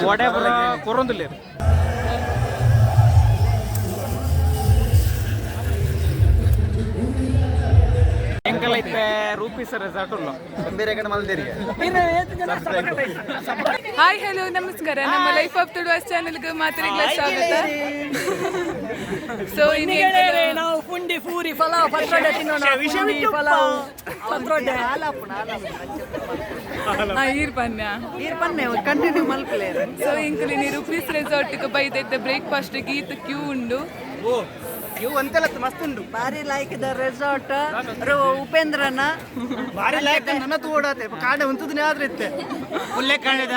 whatever ಕೊರೊಂದಿಲ್ಲ ಎಂಕಲೈತೆ rupees resort ಉಳ್ಳು ಬೇರೆ ಕಡೆ ಮಲ್ದೇರಿಗೆ hi hello ನಮಸ್ಕಾರ ನಮ್ಮ ಲೈಫ್ ಆಫ್ ತುಳುವಾಸ್ ಚಾನೆಲ್ಗೆ ಮಾತ್ರೆಗಳ ಸ್ವಾಗತ. ಸೊ ನಾವು ಪುಂಡಿ ಪೂರಿ ಪಲಾವ್ ಪತ್ರೊಡೆ ತಿನ್ನೋಣ. ಪುಂಡಿ ಪಲಾವ್ ಪತ್ರೊಡೆ ಈರ್ಪನ್ನೆ ಕಂಟಿನ್ಯೂ ಮಲ್ಪಲೆ. ಸೊ ಇಂಕಲಿನಿ ರೂಪೀಸ್ ರೆಸಾರ್ಟ್ಗೆ ಬೈದೈತೆ ಬ್ರೇಕ್ಫಾಸ್ಟ್ ಗೀತ್ ಕ್ಯೂ ಉಂಡು. ಇವು ಅಂತೆಲ್ಲ ಮಸ್ತ್ ಉಂಟು. ಭಾರಿ ಲೈಕ್ ದ ರೆಸಾರ್ಟ್ ಉಪೇಂದ್ರನ ಭಾರಿ ಲೈಕ್ ನನ್ನ ತೋಡತೆ ಕಾಡೆ ಉಂತುದನೇ ಆದ್ರೆ ಇತ್ತೆ ಒಳ್ಳೆ ಕಾಣದ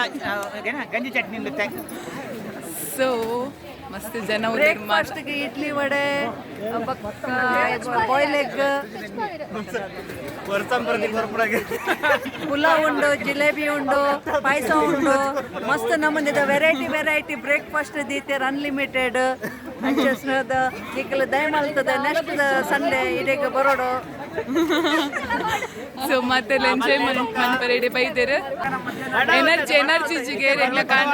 ಗಂಜಿ ಚಟ್ನಿ ಇರುತ್ತೆ. ಸೊ ಮಸ್ತ್ ಜನ ಬ್ರೇಕ್ಫಾಸ್ಟ್ಗೆ ಇಡ್ಲಿ ವಡೆ ಬಾಯ್ಲ್ ಎಗ್ ಪುಲಾವ್ ಉಂಡು, ಜಿಲೇಬಿ ಉಂಡು, ಪಾಯಸ ಉಂಡು. ಮಸ್ತ್ ನಮ್ಮಂದಿದ ವೆರೈಟಿ ಬ್ರೇಕ್ಫಾಸ್ಟ್ ದೀತೆರ್ ಅನ್ಲಿಮಿಟೆಡ್ ಅಂಚೆಸ್ನದ ಈಗಲ ದಯಮಾಲ್ತದ ನೆಕ್ಸ್ಟ್ ಸಂಡೇ ಇಡೆಗೆ ಬರೋಡು. ಸೊ ಮತ್ತೆ ಎಂಜಾಯ್ಮೆಂಟ್ ಮನ್ಪರೆಡೆ ಬೈದೇರು ಎನರ್ಜಿ ಜಿಗೇರ್ ಎಂಗ್ಲ ಕಾಣ್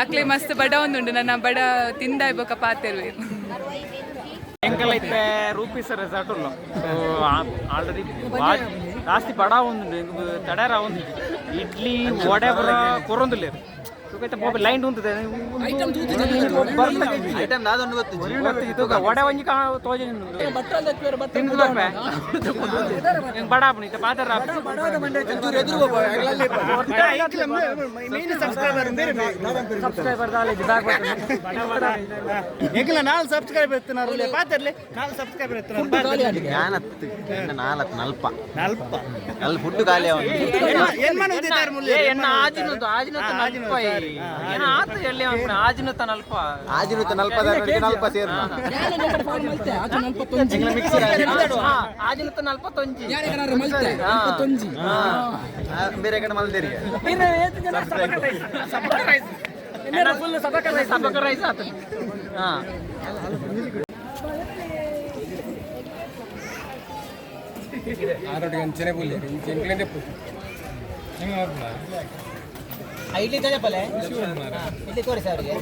ಅಕ್ಲೆ ಮಸ್ತ್ ಬಡ ಒಂದುಂಡು ನನ್ನ ಬಡ ತಿಂದಾಯ್ಬೇಕ ಪಾತೆರ್ವೆ. ಎಂಕಲೈತೆ ರೂಪೀಸ್ ರೆಸಾರ್ಟ್ ಉಳ್ಳು ಆಲ್ರೆಡಿ ಜಾಸ್ತಿ ಬಡ ಒಂದು ತಡರ ಒಂದು ಇಡ್ಲಿ ವಡೆ ಕೊರೊಂದಿಲ್ಲ ಲೈನ್ ಉಂಟದೆ ಐಟಮ್ ನಾದೊಂದು ಗೊತ್ತು ವಡೆ ಒಂಜಿ ತೋಜಿ ಬಡ ಆಪಣಿ ಪಾತ್ರ ನಾಲ್ಕು ಸಬ್ಸ್ಕ್ರೈಬರ್ ಎತ್ತಿನಾರು ಪಾತ್ರಲೆ 4 ಸಬ್ಸ್ಕ್ರೈಬರ್ ಅಲ್ಲಿ ಫುಡ್ ಖಾಲಿ ಬೇರೆ ಕಡೆ ಮಲ್ದೇರಿಗೆ ಐಡ್ಲಿ ತಜಪಲೆ ಇಲ್ಲಿ ತೋರಿಸಿ ಅವರಿಗೆ.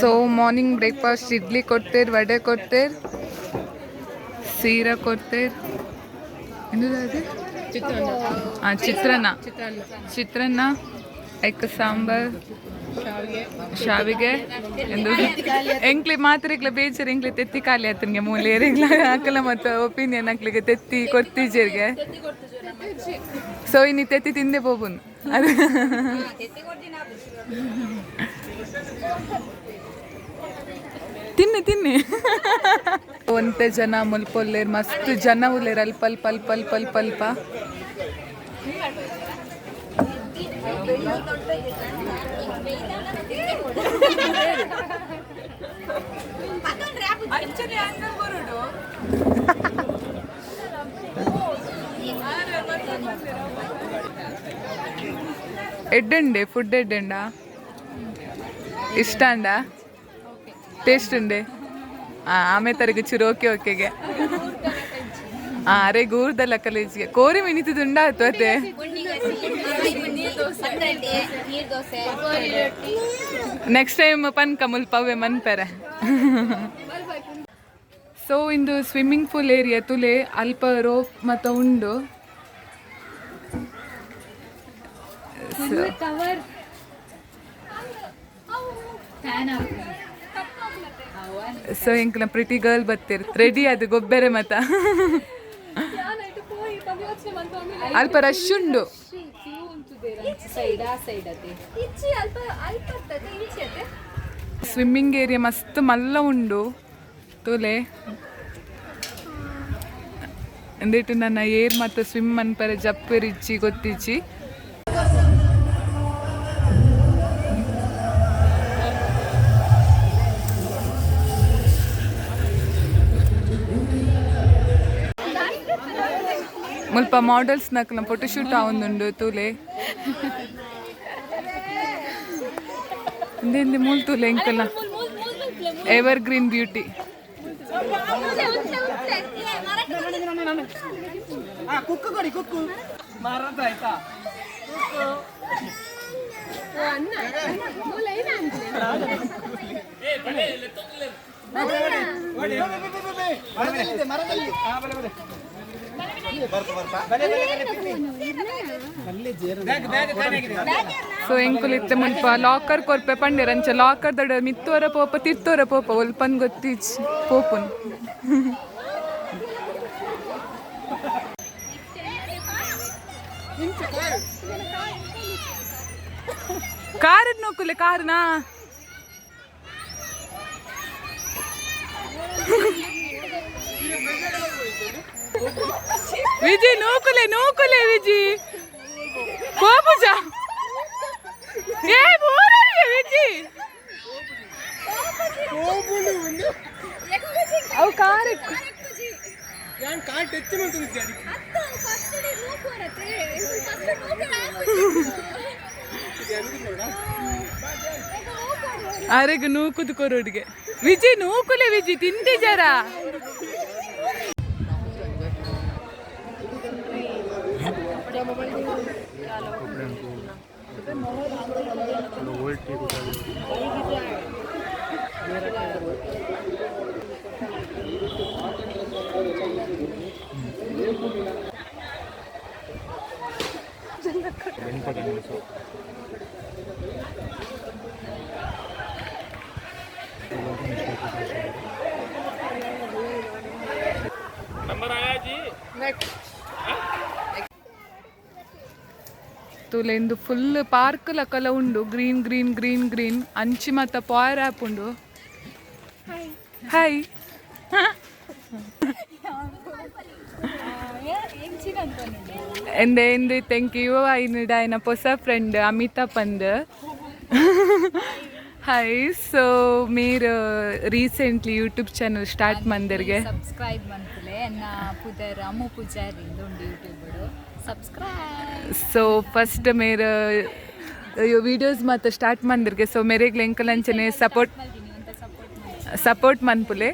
ಸೊ ಮಾರ್ನಿಂಗ್ ಬ್ರೇಕ್ಫಾಸ್ಟ್ ಇಡ್ಲಿ ಕೊಡ್ತೇರ್, ವಡೆ ಕೊಡ್ತೇರ್, ಸೀರಾ ಕೊಡ್ತೇರ್, ಚಿತ್ರಾನ್ನ ಐಕ ಸಾಂಬಾರ್ ಶಾವಿಗೆ ಎಂದು ಎಂಕ್ಲಿ ಮಾತ್ರಿಗ್ಲ ಬೇಜಾರು ಎಂಕ್ಲಿ ತೆತ್ತಿ ಖಾಲಿ ಆತನ್ಗೆ ಮೂಲೇರಿಗ್ಲ ಹಾಕಲ್ಲ ಮತ್ತು ಒಪಿನಿಯನ್ ಹಾಕ್ಲಿಕ್ಕೆ ತೆತ್ತಿ ಕೊಡ್ತೀಜರ್ಗೆ. ಸೊ ಇನ್ನು ತೆತ್ತಿ ತಿಂದೆ ಹೋಗುನು ಅದು ತಿನ್ನಿ ಒಂತೆ ಜನ ಮುಲ್ಪೊಲ್ಲೇರ್ ಮಸ್ತ್ ಜನ ಉಲ್ಲೇರ್ ಅಲ್ಪ ఎడ్డండి ఫుడ్ ఎడ్డండా ఇష్టాండా టేస్ట్ ఉండే ఆమె తరగ చురు ಓಕೆಗೆ ಅರೆ ಗೂರ್ದಲ್ಲ ಕಲೇಜ್ಗೆ ಕೋರಿ ಮಿನಿತುಂಡಾ ಆಯ್ತು ಅತ್ತೆ ನೆಕ್ಸ್ಟ್ ಟೈಮ್ ಪನ್ಕ ಮುಲ್ಪವ್ವೆ ಮನ್ಪೆರೆ. ಸೊ ಇಂದು ಸ್ವಿಮ್ಮಿಂಗ್ ಪೂಲ್ ಏರಿಯಾ ತುಲೆ ಅಲ್ಪ ರೋಪ್ ಮತ್ತು ಉಂಡು. ಸೊ ಇಂಕ್ಲ ಪ್ರಿಟಿ ಗರ್ಲ್ ಬತ್ತೀರ್ ರೆಡಿ ಅದು ಗೊಬ್ಬರ ಮತ ಅಲ್ಪ ರಶ್ ಉಂಡು. ಸ್ವಿಮ್ಮಿಂಗ್ ಏರಿಯಾ ಮಸ್ತ್ ಮಲ್ಲ ಉಂಡು ತೋಲೆ ಅಂದಿಟ್ಟು ನನ್ನ ಏರ್ ಮತ್ತು ಸ್ವಿಮ್ ಅನ್ಪರೆ ಜಪ್ಪರಿಚ್ಚಿ ಗೊತ್ತಿಚ್ಚಿ. ಮುಲ್ಪ ಮಾಡೆಲ್ಸ್ ನಕ್ಲ ಫೋಟೋಶೂಟ್ ಆವೊಂದುಂಡು ತೂಲೆ ಹಿಂದೆ ಮೂಲ್ತುಲೆ ಎಂಕಲ್ಲ ಎವರ್ ಗ್ರೀನ್ ಬ್ಯೂಟಿ. ಕುಕ್ಕು ಕೊಡಿ ಕುಕ್ಕು ಮಾರಾಟ ಆಯ್ತಾ ಸೊ ಎಂಕುಲು ಇತ್ತೆ ಮುಲ್ಪ ಲಾಕರ್ ಕೊರ್ಪೆ ಪಂಡಿರಂಚ ಲಾಕರ್ ದಡ ಮಿತ್ತೋರ ಪೋಪ ತಿರ್ತೋರ ಪೋಪ ಒಲ್ಪನ್ ಗೊತ್ತೀಚ್ ಪೋಪುನ್ ಕಾರದ್ ನೋಕುಲೆ ಕಾರನಾ ವಿಜಿ ನೋಕುಲೆ ನೋಕುಲೆ ವಿಜಿ ಪೋಪುಜ ಏ ಬೋರರಿಗೆ ವಿಜಿ ಅವು ಕಾರಕ್ಕೆ ಯಾನ್ ಕಾರ್ ಟಚ್ ಮಾಡ್ತೀನಿ ಗಾಡಿ ಅರೆಗೆ ನೂಕುದು ಕೊರೋಡಿಗೆ ವಿಜಿ ನೂಕುಲೆ ವಿಜಿ ತಿಂತಿ ಜರ ತುಲೆಂದು ಫುಲ್ ಪಾರ್ಕ್ ಲಕಲ ಉಂಡು ಗ್ರೀನ್ ಗ್ರೀನ್ ಗ್ರೀನ್ ಗ್ರೀನ್ ಅಂಚಿ ಮತ್ತ ಪಾಯರ್ ಆ್ಯಪ್ ಉಂಡು. ಹಾಯ್ ಎಂದೆ ಥ್ಯಾಂಕ್ ಯು ಐನಿಡ ಆಯ್ನ ಹೊಸ ಫ್ರೆಂಡ್ ಅಮಿತಾ ಪಂದ್. ಹಾಯ್ ಸೊ మీరు ರೀಸೆಂಟ್ಲಿ ಯೂಟ್ಯೂಬ್ ಚಾನಲ್ ಸ್ಟಾರ್ಟ್ ಮಂದರ್ಗೆ ಸಬ್ಸ್ಕ್ರೈಬ್ ಮಾಡ್ತಲೆ ಎನ್ನ ಪುದರ್ ಅಮ್ಮು ಪೂಜಾರಿ ಉಂಡು ಯೂಟ್ಯೂಬ್ ಸಬ್ಸ್ಕ್ರೈಬ್. ಸೊ ಫಸ್ಟ್ ಮೇರ ವಿಡಿಯೋಸ್ ಮತ್ತು ಸ್ಟಾರ್ಟ್ ಮಂದಿರ್ಗೆ ಸೊ ಮೇರೆಗ್ಲ ಎಂಕಲಂಚನೆ ಸಪೋರ್ಟ್ ಮನ್ಪುಲೆ.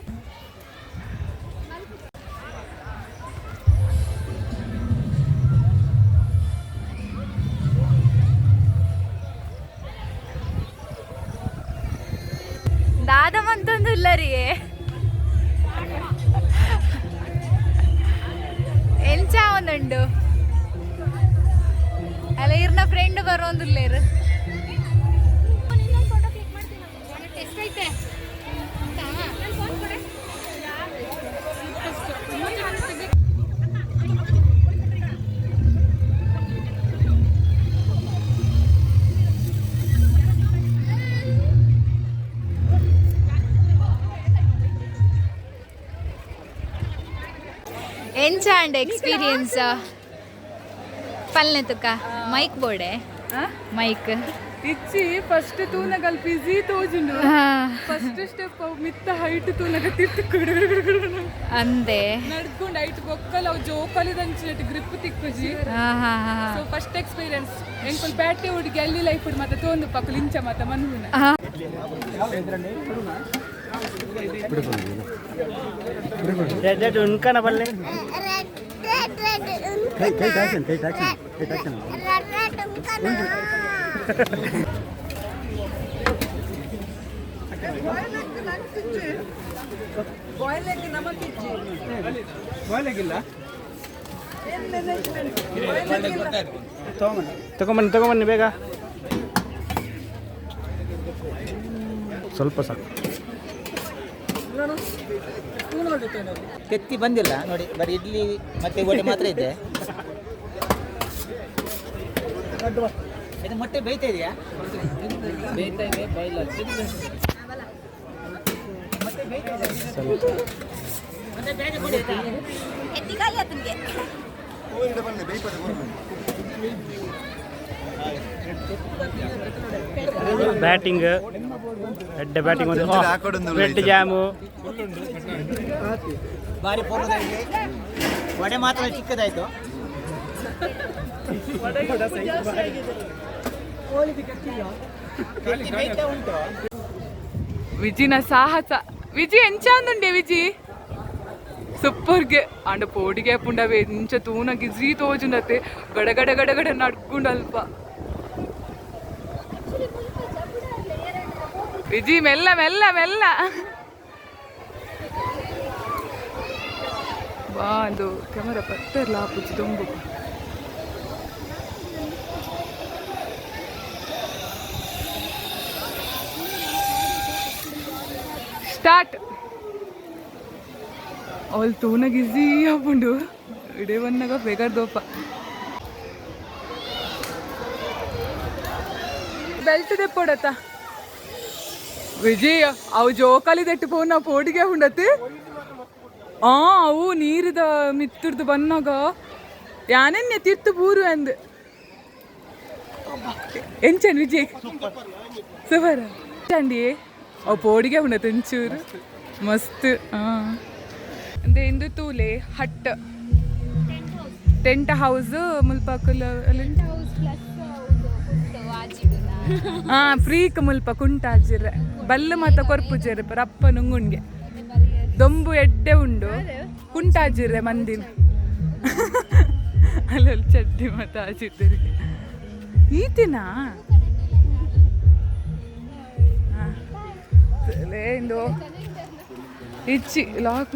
ದಾದಮಂತೊಂದು ಇಲ್ಲರಿ ಎಂಚ ಒಂದುಂಡು ಅಲ್ಲ ಇರ್ನ ಫ್ರೆಂಡ್ ಬರೋಂದಿಲ್ಲೇರು ಎಂಚ ಅಂಡ್ ಎಕ್ಸ್ಪೀರಿಯನ್ಸ್ ಪಲ್ನೆ ತುಕ ಮೈಕ್ ಬೋರ್ಡೆ ಮೈಕ್ ಇಚ್ಚಿ ಫಸ್ಟ್ ತೂನಗಲ್ ಪಿಜಿ ತೋಜುಂಡು ಫಸ್ಟ್ ಸ್ಟೆಪ್ ಮಿತ್ತ ಹೈಟ್ ತೂನಗ ತಿರ್ತು ಅಂದೆ ನಡ್ಕೊಂಡು ಹೈಟ್ ಬೊಕ್ಕಲ ಅವು ಜೋಕಲಿದಂಚಿನಟ್ಟು ಗ್ರಿಪ್ ತಿಕ್ಕುಜಿ. ಸೊ ಫಸ್ಟ್ ಎಕ್ಸ್ಪೀರಿಯನ್ಸ್ ಎಂಕುಲ್ ಬ್ಯಾಟೆ ಹುಡುಗಿ ಅಲ್ಲಿ ಲೈಫ್ ಹುಡು ಮತ್ತೆ ತೋಂದು ಪಕ್ಕಲು ಇಂಚ ಮತ್ತೆ ಮನ್ಹುನ ಉನ್ಕನ ಬಲ್ಲೆ ತಗೊಂಬನ್ನಿ ಬೇಗ ಸ್ವಲ್ಪ ಸಾಕು. ತೆತ್ತಿ ಬಂದಿಲ್ಲ ನೋಡಿ, ಬರೀ ಇಡ್ಲಿ ಮತ್ತೆ ವಡೆ ಮಾತ್ರ ಇದೆ. ಇದು ಮೊಟ್ಟೆ ಬೇಯ್ತಾ ಇದೆಯಾ? ಬೇಯ್ತಾ ಇದೆ, ಬಾಯ್ಲ್ ಮತ್ತೆ ಬೇಯ್ತಾ ಇದೆ. ಮತ್ತೆ ಬೇಗ ಕೊಡಿ ಆಯ್ತಾ? ಎತ್ತಿಗಾಲಿ ಆತನಿಗೆ ಬ್ಯಾಟಿಂಗ್ ಎಡ್ಡ ಬ್ಯಾಟಿಂಗ್ ರೆಡ್ ಜಾಮು ಬಾರಿ ಪೂರ್ಣದಲ್ಲಿ ವಡೆ ಮಾತ್ರ ಚಿಕ್ಕದಾಯ್ತು. ವಿಜಿನ ಸಾಹಸ ವಿಜಿ ಎಂಚಾಂದುಂಡೆ ವಿಜಿ ಸೂಪರ್ಗೆ ಅಂಡ ಪೋಡಿಗೆ ಪುಂಡವೇ ಇಂಚ ತೂನ ಗಿಜ್ರಿ ತೋಜುಂಡತೆ ಗಡಗಡ ಗಡಗಡ ನಡ್ಕೊಂಡಲ್ಪ ವಿಜಿ ಮೆಲ್ಲ ಮೆಲ್ಲ ಮೆಲ್ಲ ಬಾ ಅದು ಕ್ಯಾಮರಾ ಪತ್ತರ್ಲ ಆಪುಜಿ ತುಂಬು ಸ್ಟಾರ್ಟ್ ಅವಳು ತೂನಾಗ ಈಸಿ ಹಾಕೊಂಡು ಇಡೇ ಬಂದಾಗ ಬೇಗಾರ್ದೋಪ ಬೆಲ್ಟ್ ದೆಪ್ಪೋಡತ್ತ ವಿಜಯ್ ಅವು ಜೋಕಾಲಿ ದಟ್ಟು ಪೋನ್ ನಾವು ಪೋಡಿಗೆ ಉಂಡತಿ ಅವು ನೀರಿದ ಮಿತ್ತರ್ದು ಬನ್ನಾಗ ಯಾನೆನ್ನೆ ತಿರ್ತು ಪೂರು ಅಂದ್ ಎಂಚನ್ ವಿಜಯ್ ಸೂಪರ್ ಚಂಡಿ ಅವು ಪೋಡಿಗೆ ಉಂಡತಿ ಒಂಚೂರು ಮಸ್ತ್ ಅಂದ್ರೆ ಇಂದು ತೂಲೆ ಹಟ್ ಟೆಂಟ್ ಹೌಸ್ ಮುಲ್ಪಕುಲ ಫ್ರೀಕ್ ಮುಲ್ಪ ಕುಂಟಾಜಿರ್ರೆ ಬಲ್ಲು ಮತ್ತ ಕೊರ್ಪುಜೆರ್ ರಪ್ಪ ನುಂಗುಂಡ್ಗೆ ದೊಂಬು ಎಡ್ಡೆ ಉಂಡು ಕುಂಟಾಜಿರ್ರೆ ಮಂದಿನ ಅಲ್ಲಲ್ಲಿ ಚಡ್ಡಿ ಮತ್ತ ಆಜಿರ್ತಾರೆ ಈತಿನಾ ಇಂದು ಇಚ್ಚಿ ಲಾಕ್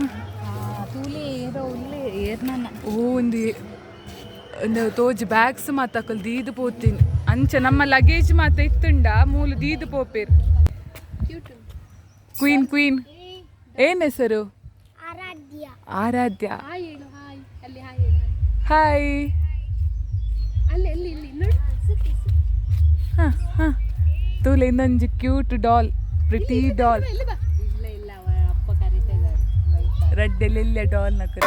ಒಂದು ತೋಜಿ ಬ್ಯಾಗ್ಸ್ ಮಾತಾಕಲ್ ದೀದು ಪೋತೀನಿ ಅಂಚ ನಮ್ಮ ಲಗೇಜ್ ಮಾತ ಇತ್ತುಂಡ ಮೂಲು ದೀದು ಪೋಪೇರು ಕ್ವೀನ್ ಕ್ವೀನ್ ಏನ್ ಹೆಸರು ಆರಾಧ್ಯ ಹಾಯ್ ತೂಲೆ ಇನ್ನೊಂದು cute doll pretty doll red ಎಲ್ಲ ಡಾಲ್ ನಕ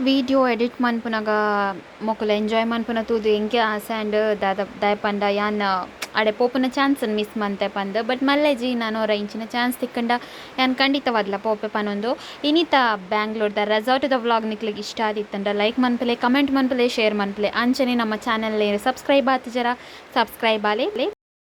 ವಿಡಿಯೋ ಎಡಿಟ್ ಮನ್ಪುನಾಗ ಮೊಕುಲು ಎಂಜಾಯ್ ಮನ್ಪುನ ತೂದು ಎಂಕೆ ಆಸೆ ಆ್ಯಂಡ್ ದಾಯ ಪಂಡ ಯಾನ್ ಅಡೆ ಪೋಪುನ ಚಾನ್ಸನ್ನು ಮಿಸ್ ಮಂತೆ ಪಂದ್ ಬಟ್ ಮಲ್ಲೆಜಿ ನಾನು ಅವರ ಇಂಚಿನ ಚಾನ್ಸ್ ತಿಕ್ಕಂಡ ಯಾನ್ ಖಂಡಿತವಾದ್ಲ ಪೋಪೆ ಪನೊಂದು ಇನ್ನಿತ ಬ್ಯಾಂಗ್ಳೂರ್ದ ರೆಸಾರ್ಟ್ದ ವ್ಲಾಗ್ ನಿಕ್ಲಿಗೆ ಇಷ್ಟ ಆದಿತ್ತಂಡ ಲೈಕ್ ಮನ್ಪಲೆ ಕಮೆಂಟ್ ಮನ್ಪಲೆ ಶೇರ್ ಮನ್ಪಲೆ ಅಂಚನೆ ನಮ್ಮ ಚಾನಲ್ ಸಬ್ಸ್ಕ್ರೈಬ್ ಆತಿಜರ ಸಬ್ಸ್ಕ್ರೈಬ್ ಆಲೆ